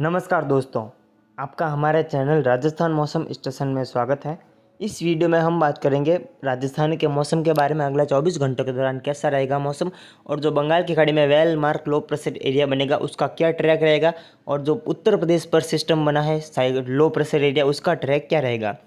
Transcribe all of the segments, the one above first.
नमस्कार दोस्तों, आपका हमारे चैनल राजस्थान मौसम स्टेशन में स्वागत है। इस वीडियो में हम बात करेंगे राजस्थान के मौसम के बारे में। अगला 24 घंटों के दौरान कैसा रहेगा मौसम, और जो बंगाल की खाड़ी में well marked low pressure area बनेगा उसका क्या ट्रैक रहेगा, और जो उत्तर प्रदेश पर सिस्टम बना है लो प्रेशर एरिया उसका ट्रैक क्या रहेगा।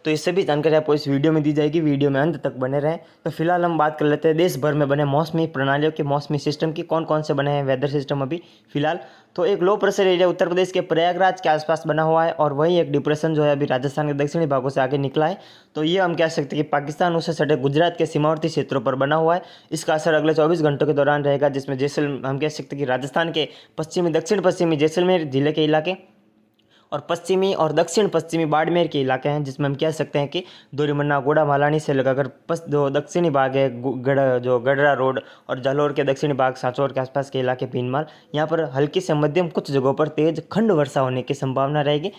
तो ये सभी जानकारी आपको इस वीडियो में दी जाएगी। वीडियो में अंत तक बने रहें। तो फिलहाल हम बात कर लेते हैं देश भर में बने मौसमी प्रणालियों के मौसमी सिस्टम की, कौन कौन से बने हैं वेदर सिस्टम अभी फिलहाल। तो एक लो प्रेशर एरिया उत्तर प्रदेश के प्रयागराज के आसपास बना हुआ है, और वहीं एक डिप्रेशन जो है अभी राजस्थान के दक्षिणी भागों से आगे निकला है। तो ये हम कह सकते हैं कि पाकिस्तान उससे सटे गुजरात के सीमावर्ती क्षेत्रों पर बना हुआ है। इसका असर अगले 24 घंटों के दौरान रहेगा, जिसमें हम कह सकते हैं कि राजस्थान के पश्चिमी दक्षिण पश्चिमी जैसलमेर जिले के इलाके और पश्चिमी और दक्षिण पश्चिमी बाड़मेर के इलाके हैं, जिसमें हम कह सकते हैं कि दोरीमन्ना गोड़ा मालानी से लगाकर जो दक्षिणी भाग है गडरा रोड और जालौर के दक्षिणी भाग सांचौर के आसपास के इलाके भीनमाल, यहाँ पर हल्की से मध्यम कुछ जगहों पर तेज खंड वर्षा होने की संभावना रहेगी।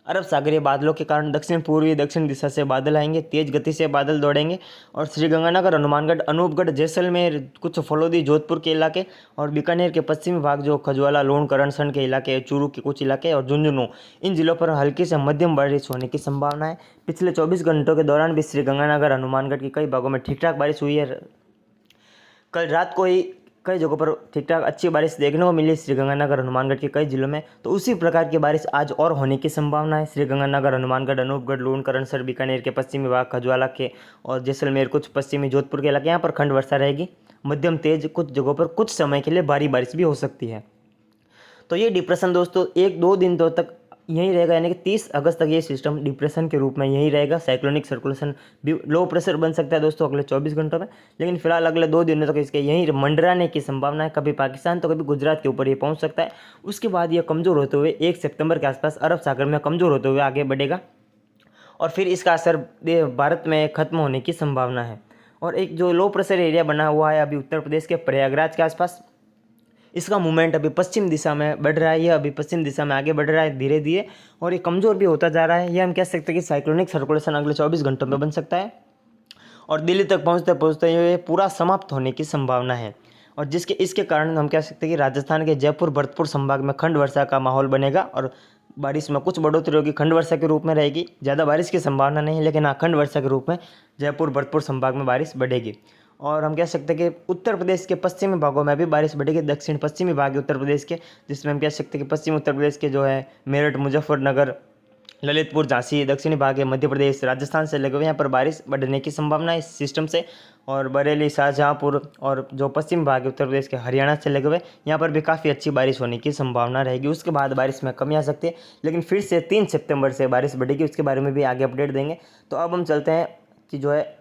अरब सागरीय बादलों के कारण दक्षिण पूर्वी दक्षिण दिशा से बादल आएंगे, तेज गति से बादल दौड़ेंगे, और श्रीगंगानगर हनुमानगढ़ अनूपगढ़ जैसलमेर कुछ फलोदी जोधपुर के इलाके और बीकानेर के पश्चिमी भाग जो खजवाला लोण करणसण के इलाके, चूरू के कुछ इलाके और झुंझुनू, इन जिलों पर हल्की से मध्यम बारिश होने की संभावना है। पिछले 24 घंटों के दौरान भी श्रीगंगानगर हनुमानगढ़ के कई भागों में ठीक ठाक बारिश हुई है। कल रात को ही कई जगहों पर ठीक ठाक अच्छी बारिश देखने को मिली श्रीगंगानगर हनुमानगढ़ के कई जिलों में। तो उसी प्रकार की बारिश आज और होने की संभावना है। श्रीगंगानगर हनुमानगढ़ अनूपगढ़ लूण करणसर बीकानेर के पश्चिमी भाग खजवाला के और जैसलमेर कुछ पश्चिमी जोधपुर के इलाके, यहाँ पर खंड वर्षा रहेगी, मध्यम तेज, कुछ जगहों पर कुछ समय के लिए भारी बारिश भी हो सकती है। तो ये डिप्रेशन दोस्तों 1-2 दिन तक यहीं रहेगा, यानी कि 30 अगस्त तक ये सिस्टम डिप्रेशन के रूप में यहीं रहेगा। साइक्लोनिक सर्कुलेशन भी लो प्रेशर बन सकता है दोस्तों अगले 24 घंटों में, लेकिन फिलहाल अगले 2 दिनों तक इसके यहीं मंडराने की संभावना है। कभी पाकिस्तान तो कभी गुजरात के ऊपर ये पहुंच सकता है। उसके बाद ये कमज़ोर होते हुए 1 सितंबर के आसपास अरब सागर में कमज़ोर होते हुए आगे बढ़ेगा, और फिर इसका असर भारत में खत्म होने की संभावना है। और एक जो लो प्रेशर एरिया बना हुआ है अभी उत्तर प्रदेश के प्रयागराज के आसपास, इसका मूवमेंट अभी पश्चिम दिशा में बढ़ रहा है। यह अभी पश्चिम दिशा में आगे बढ़ रहा है धीरे धीरे, और ये कमज़ोर भी होता जा रहा है। यह हम कह सकते हैं कि साइक्लोनिक सर्कुलेशन अगले 24 घंटों में बन सकता है, और दिल्ली तक पहुंचते पहुंचते ये पूरा समाप्त होने की संभावना है। और इसके कारण हम कह सकते हैं कि राजस्थान के जयपुर भरतपुर संभाग में खंड वर्षा का माहौल बनेगा, और बारिश में कुछ बढ़ोतरी होगी, खंड वर्षा के रूप में रहेगी। ज़्यादा बारिश की संभावना नहीं, लेकिन हाँ खंड वर्षा के रूप में जयपुर भरतपुर संभाग में बारिश बढ़ेगी। और हम कह सकते हैं कि उत्तर प्रदेश के पश्चिमी भागों में भी बारिश बढ़ेगी, दक्षिण पश्चिमी भाग उत्तर प्रदेश के, जिसमें हम कह सकते हैं कि पश्चिमी उत्तर प्रदेश के जो है मेरठ मुजफ्फरनगर ललितपुर झांसी, दक्षिणी भाग है मध्य प्रदेश राजस्थान से लगे हुए, यहाँ पर बारिश बढ़ने की संभावना है इस सिस्टम से। और बरेली शाहजहाँपुर और जो पश्चिम भाग है उत्तर प्रदेश के हरियाणा से लगे हुए, यहाँ पर भी काफ़ी अच्छी बारिश होने की संभावना रहेगी। उसके बाद बारिश में कमी आ सकती है, लेकिन फिर से 3 सितंबर से बारिश बढ़ेगी, उसके बारे में भी आगे अपडेट देंगे। तो अब हम चलते हैं कि जो है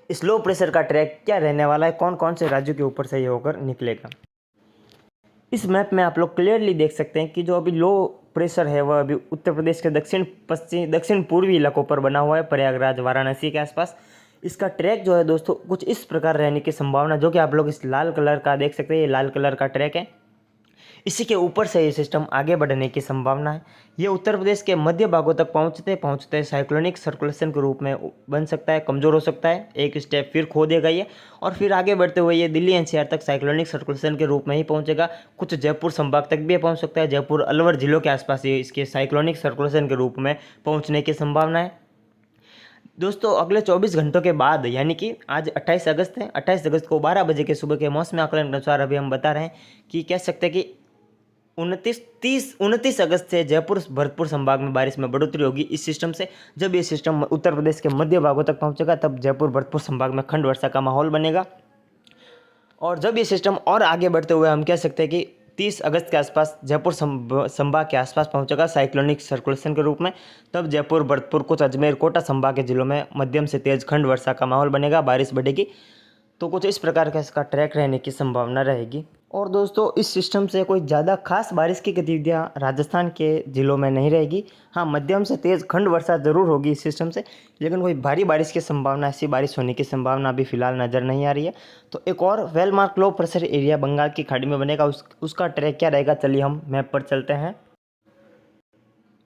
इस लो प्रेशर का ट्रैक क्या रहने वाला है, कौन कौन से राज्यों के ऊपर से ये होकर निकलेगा। इस मैप में आप लोग क्लियरली देख सकते हैं कि जो अभी लो प्रेशर है वह अभी उत्तर प्रदेश के दक्षिण पूर्वी इलाकों पर बना हुआ है, प्रयागराज वाराणसी के आसपास। इसका ट्रैक जो है दोस्तों कुछ इस प्रकार रहने की संभावना, जो कि आप लोग इस लाल कलर का देख सकते हैं, ये लाल कलर का ट्रैक है। इसी के ऊपर से ये सिस्टम आगे बढ़ने की संभावना है। ये उत्तर प्रदेश के मध्य भागों तक पहुंचते पहुंचते साइक्लोनिक सर्कुलेशन के रूप में बन सकता है, कमज़ोर हो सकता है, एक स्टेप फिर खो देगा ये, और फिर आगे बढ़ते हुए ये दिल्ली एनसीआर तक साइक्लोनिक सर्कुलेशन के रूप में ही पहुंचेगा। कुछ जयपुर संभाग तक भी पहुंच सकता है, जयपुर अलवर जिलों के आसपास ये इसके साइक्लोनिक सर्कुलेशन के रूप में पहुँचने की संभावना है। दोस्तों अगले 24 घंटों के बाद, यानी कि आज 28 अगस्त है, 28 अगस्त को 12 बजे के सुबह के मौसम आकलन के अनुसार अभी हम बता रहे हैं कि कह सकते हैं कि 29 अगस्त से जयपुर भरतपुर संभाग में बारिश में बढ़ोतरी होगी इस सिस्टम से। जब ये सिस्टम उत्तर प्रदेश के मध्य भागों तक पहुंचेगा तब जयपुर भरतपुर संभाग में खंड वर्षा का माहौल बनेगा, और जब ये सिस्टम और आगे बढ़ते हुए हम कह सकते हैं कि 30 अगस्त के आसपास जयपुर संभाग के आसपास पहुंचेगा साइक्लोनिक सर्कुलेशन के रूप में, तब जयपुर भरतपुर कुछ अजमेर कोटा संभाग के जिलों में मध्यम से तेज खंड वर्षा का माहौल बनेगा, बारिश बढ़ेगी। तो कुछ इस प्रकार का इसका ट्रैक रहने की संभावना रहेगी। और दोस्तों इस सिस्टम से कोई ज़्यादा खास बारिश की गतिविधियाँ राजस्थान के ज़िलों में नहीं रहेगी। हाँ मध्यम से तेज़ खंड वर्षा ज़रूर होगी इस सिस्टम से, लेकिन कोई भारी बारिश की संभावना, ऐसी बारिश होने की संभावना अभी फ़िलहाल नज़र नहीं आ रही है। तो एक और well marked low pressure area Bengal की खाड़ी में बनेगा, उसका ट्रैक क्या रहेगा, चलिए हम मैप पर चलते हैं।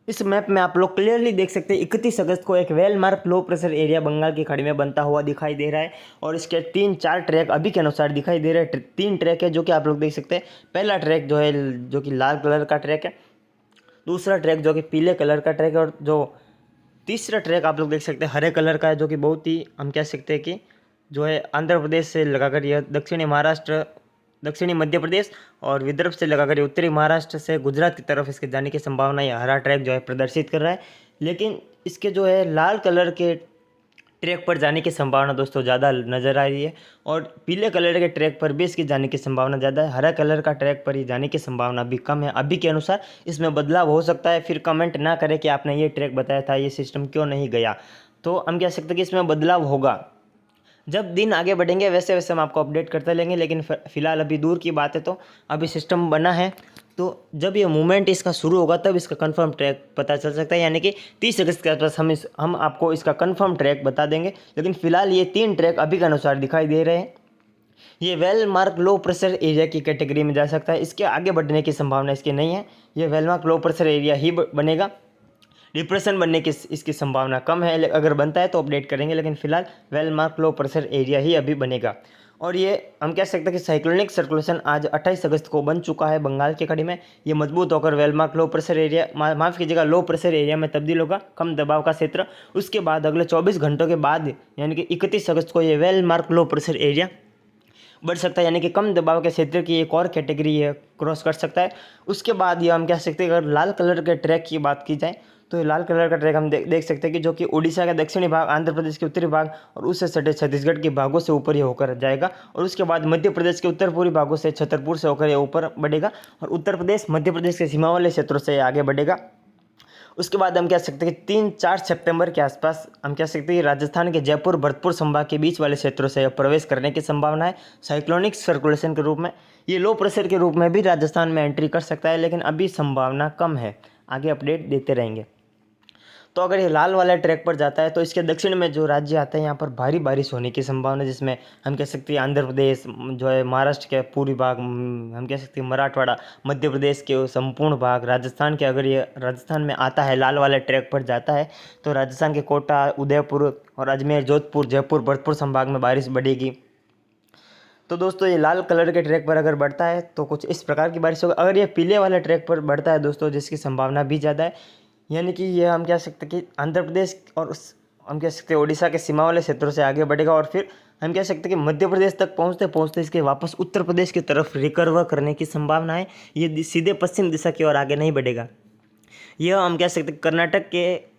इस मैप में आप लोग क्लियरली देख सकते हैं 31 अगस्त को एक well marked low pressure area Bengal की खाड़ी में बनता हुआ दिखाई दे रहा है और इसके 3-4 ट्रैक अभी के अनुसार दिखाई दे रहे हैं। 3 ट्रैक है जो कि आप लोग देख सकते हैं। पहला ट्रैक जो है जो कि लाल कलर का ट्रैक है, दूसरा ट्रैक जो कि पीले कलर का ट्रैक है और जो तीसरा ट्रैक आप लोग देख सकते हैं हरे कलर का है, जो कि बहुत ही हम कह सकते हैं कि जो है आंध्र प्रदेश से लगाकर यह दक्षिणी महाराष्ट्र, दक्षिणी मध्य प्रदेश और विदर्भ से लगाकर उत्तरी महाराष्ट्र से गुजरात की तरफ इसके जाने की संभावना ये हरा ट्रैक जो है प्रदर्शित कर रहा है। लेकिन इसके जो है लाल कलर के ट्रैक पर जाने की संभावना दोस्तों ज़्यादा नज़र आ रही है और पीले कलर के ट्रैक पर भी इसकी जाने की संभावना ज़्यादा है। हरा कलर का ट्रैक पर ही जाने की संभावना अभी कम है। अभी के अनुसार इसमें बदलाव हो सकता है। फिर कमेंट ना करें कि आपने ये ट्रैक बताया था, ये सिस्टम क्यों नहीं गया। तो हम कह सकते हैं कि इसमें बदलाव होगा। जब दिन आगे बढ़ेंगे वैसे वैसे हम आपको अपडेट करते लेंगे, लेकिन फिलहाल अभी दूर की बात है। तो अभी सिस्टम बना है, तो जब ये मूवमेंट इसका शुरू होगा तब इसका कंफर्म ट्रैक पता चल सकता है। यानी कि 30 अगस्त के आसपास हम आपको इसका कंफर्म ट्रैक बता देंगे। लेकिन फिलहाल ये 3 ट्रैक अभी के अनुसार दिखाई दे रहे हैं। ये well marked low pressure area की कैटेगरी में जा सकता है। इसके आगे बढ़ने की संभावना इसकी नहीं है। ये well marked low pressure area ही बनेगा। डिप्रेशन बनने की इसकी संभावना कम है। अगर बनता है तो अपडेट करेंगे, लेकिन फिलहाल well marked low pressure area ही अभी बनेगा। और ये हम कह सकते हैं कि साइक्लोनिक सर्कुलेशन आज 28 अगस्त को बन चुका है बंगाल की खाड़ी में। ये मजबूत होकर well marked low pressure area, माफ़ कीजिएगा, लो प्रेशर एरिया में तब्दील होगा, कम दबाव का क्षेत्र। उसके बाद अगले 24 घंटों के बाद यानी कि 31 अगस्त को ये well marked low pressure area बढ़ सकता है, यानी कि कम दबाव के क्षेत्र की एक और कैटेगरी ये क्रॉस कर सकता है। उसके बाद ये हम कह सकते हैं, अगर लाल कलर के ट्रैक की बात की जाए तो ये लाल कलर का ट्रैक हम देख सकते हैं कि जो कि उड़ीसा का दक्षिणी भाग, आंध्र प्रदेश के उत्तरी भाग और उससे सटे छत्तीसगढ़ के भागों से ऊपर ये होकर जाएगा। और उसके बाद मध्य प्रदेश के उत्तर पूर्वी भागों से छतरपुर से होकर ये ऊपर बढ़ेगा और उत्तर प्रदेश मध्य प्रदेश के सीमा वाले क्षेत्रों से आगे बढ़ेगा। उसके बाद हम कह सकते हैं कि 3-4 सितंबर के आसपास हम कह सकते हैं कि राजस्थान के जयपुर भरतपुर संभाग के बीच वाले क्षेत्रों से प्रवेश करने की संभावना है साइक्लोनिक सर्कुलेशन के रूप में। ये लो प्रेशर के रूप में भी राजस्थान में एंट्री कर सकता है, लेकिन अभी संभावना कम है। आगे अपडेट देते रहेंगे। तो अगर ये लाल वाला ट्रैक पर जाता है तो इसके दक्षिण में जो राज्य आते हैं यहाँ पर भारी बारिश होने की संभावना है, जिसमें हम कह सकते हैं आंध्र प्रदेश जो है, महाराष्ट्र के पूर्वी भाग, हम कह सकते हैं मराठवाड़ा, मध्य प्रदेश के संपूर्ण भाग, राजस्थान के, अगर ये राजस्थान में आता है, लाल वाले ट्रैक पर जाता है तो राजस्थान के कोटा, उदयपुर और अजमेर, जोधपुर, जयपुर, भरतपुर संभाग में बारिश बढ़ेगी। तो दोस्तों ये लाल कलर के ट्रैक पर अगर बढ़ता है तो कुछ इस प्रकार की बारिश होगी। अगर ये पीले वाले ट्रैक पर बढ़ता है दोस्तों, जिसकी संभावना भी ज़्यादा है, यानी कि ये हम कह सकते हैं कि आंध्र प्रदेश और हम कह सकते हैं उड़ीसा के सीमा वाले क्षेत्रों से आगे बढ़ेगा और फिर हम कह सकते हैं कि मध्य प्रदेश तक पहुंचते पहुंचते इसके वापस उत्तर प्रदेश की तरफ रिकवर करने की संभावना है। ये सीधे पश्चिम दिशा की ओर आगे नहीं बढ़ेगा। यह हम कह सकते हैं कर्नाटक के,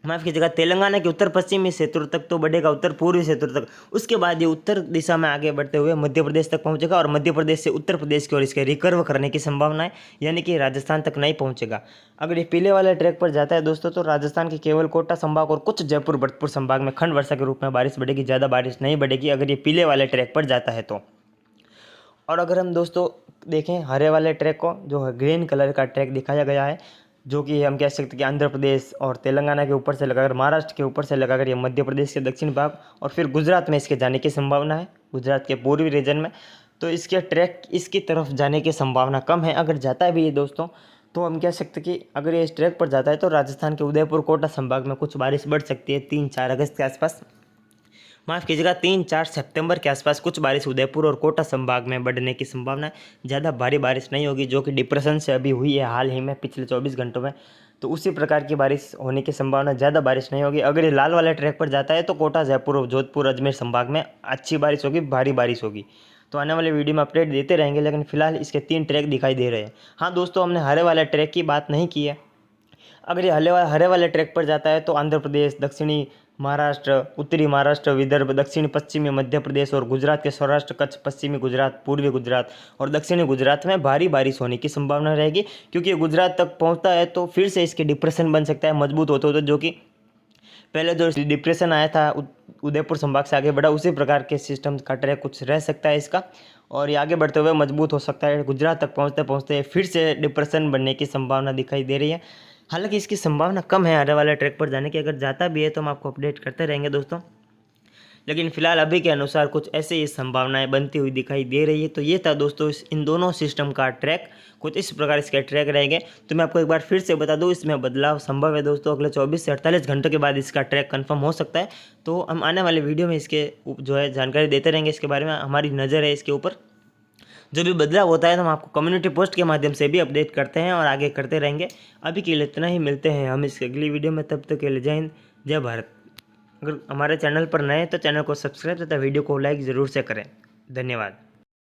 माफ़ कीजिएगा, तेलंगाना के उत्तर पश्चिमी क्षेत्रों तक तो बढ़ेगा, उत्तर पूर्वी क्षेत्रों तक। उसके बाद ये उत्तर दिशा में आगे बढ़ते हुए मध्य प्रदेश तक पहुंचेगा और मध्य प्रदेश से उत्तर प्रदेश की ओर इसके रिकर्व करने की संभावना है, यानी कि राजस्थान तक नहीं पहुंचेगा। अगर ये पीले वाले ट्रैक पर जाता है दोस्तों तो राजस्थान के केवल कोटा संभाग और कुछ जयपुर भरतपुर संभाग में खंड वर्षा के रूप में बारिश बढ़ेगी, ज़्यादा बारिश नहीं बढ़ेगी अगर ये पीले वाले ट्रैक पर जाता है तो। और अगर हम दोस्तों देखें हरे वाले ट्रैक को, जो है ग्रीन कलर का ट्रैक दिखाया गया है, जो कि हम कह सकते हैं कि आंध्र प्रदेश और तेलंगाना के ऊपर से लगाकर, महाराष्ट्र के ऊपर से लगाकर ये मध्य प्रदेश के दक्षिण भाग और फिर गुजरात में इसके जाने की संभावना है, गुजरात के पूर्वी रीजन में। तो इसके ट्रैक इसकी तरफ जाने की संभावना कम है। अगर जाता है भी ये दोस्तों तो हम कह सकते हैं कि अगर ये इस ट्रैक पर जाता है तो राजस्थान के उदयपुर कोटा संभाग में कुछ बारिश बढ़ सकती है 3-4 अगस्त के आसपास, माफ़ कीजिएगा 3-4 सितंबर के आसपास कुछ बारिश उदयपुर और कोटा संभाग में बढ़ने की संभावना है। ज़्यादा भारी बारिश नहीं होगी, जो कि डिप्रेशन से अभी हुई है हाल ही में पिछले 24 घंटों में। तो उसी प्रकार की बारिश होने की संभावना, ज़्यादा बारिश नहीं होगी। अगर ये लाल वाले ट्रैक पर जाता है तो कोटा, जयपुर और जोधपुर, अजमेर संभाग में अच्छी बारिश होगी, भारी बारिश होगी। तो आने वाले वीडियो में अपडेट देते रहेंगे, लेकिन फिलहाल इसके 3 ट्रैक दिखाई दे रहे हैं। हाँ दोस्तों, हमने हरे वाले ट्रैक की बात नहीं की है। अगर ये हरे वाले ट्रैक पर जाता है तो आंध्र प्रदेश, दक्षिणी महाराष्ट्र, उत्तरी महाराष्ट्र, विदर्भ, दक्षिण पश्चिमी मध्य प्रदेश और गुजरात के सौराष्ट्र, कच्छ, पश्चिमी गुजरात, पूर्वी गुजरात और दक्षिणी गुजरात में भारी बारिश होने की संभावना रहेगी, क्योंकि ये गुजरात तक पहुंचता है तो फिर से इसके डिप्रेशन बन सकता है मजबूत होते होते, जो कि पहले जो डिप्रेशन आया था उदयपुर संभाग से आगे बढ़ा, उसी प्रकार के सिस्टम का ट्रैक कुछ रह सकता है इसका, और ये आगे बढ़ते हुए मजबूत हो सकता है। गुजरात तक पहुँचते पहुँचते फिर से डिप्रेशन बनने की संभावना दिखाई दे रही है। हालांकि इसकी संभावना कम है हरे वाले ट्रैक पर जाने की। अगर जाता भी है तो हम आपको अपडेट करते रहेंगे दोस्तों। लेकिन फ़िलहाल अभी के अनुसार कुछ ऐसे ही संभावनाएं बनती हुई दिखाई दे रही है। तो ये था दोस्तों इन दोनों सिस्टम का ट्रैक, कुछ इस प्रकार इसके ट्रैक रहेंगे। तो मैं आपको एक बार फिर से बता दूं, इसमें बदलाव संभव है दोस्तों, अगले 24 से 48 घंटों के बाद इसका ट्रैक कंफर्म हो सकता है। तो हम आने वाले वीडियो में इसके जो है जानकारी देते रहेंगे, इसके बारे में हमारी नज़र है इसके ऊपर। जो भी बदलाव होता है तो हम आपको कम्युनिटी पोस्ट के माध्यम से भी अपडेट करते हैं और आगे करते रहेंगे। अभी के लिए इतना ही, मिलते हैं हम इसकी अगली वीडियो में, तब तक के लिए जय हिंद जय भारत। अगर हमारे चैनल पर नए हैं तो चैनल को सब्सक्राइब तथा वीडियो को लाइक ज़रूर से करें। धन्यवाद।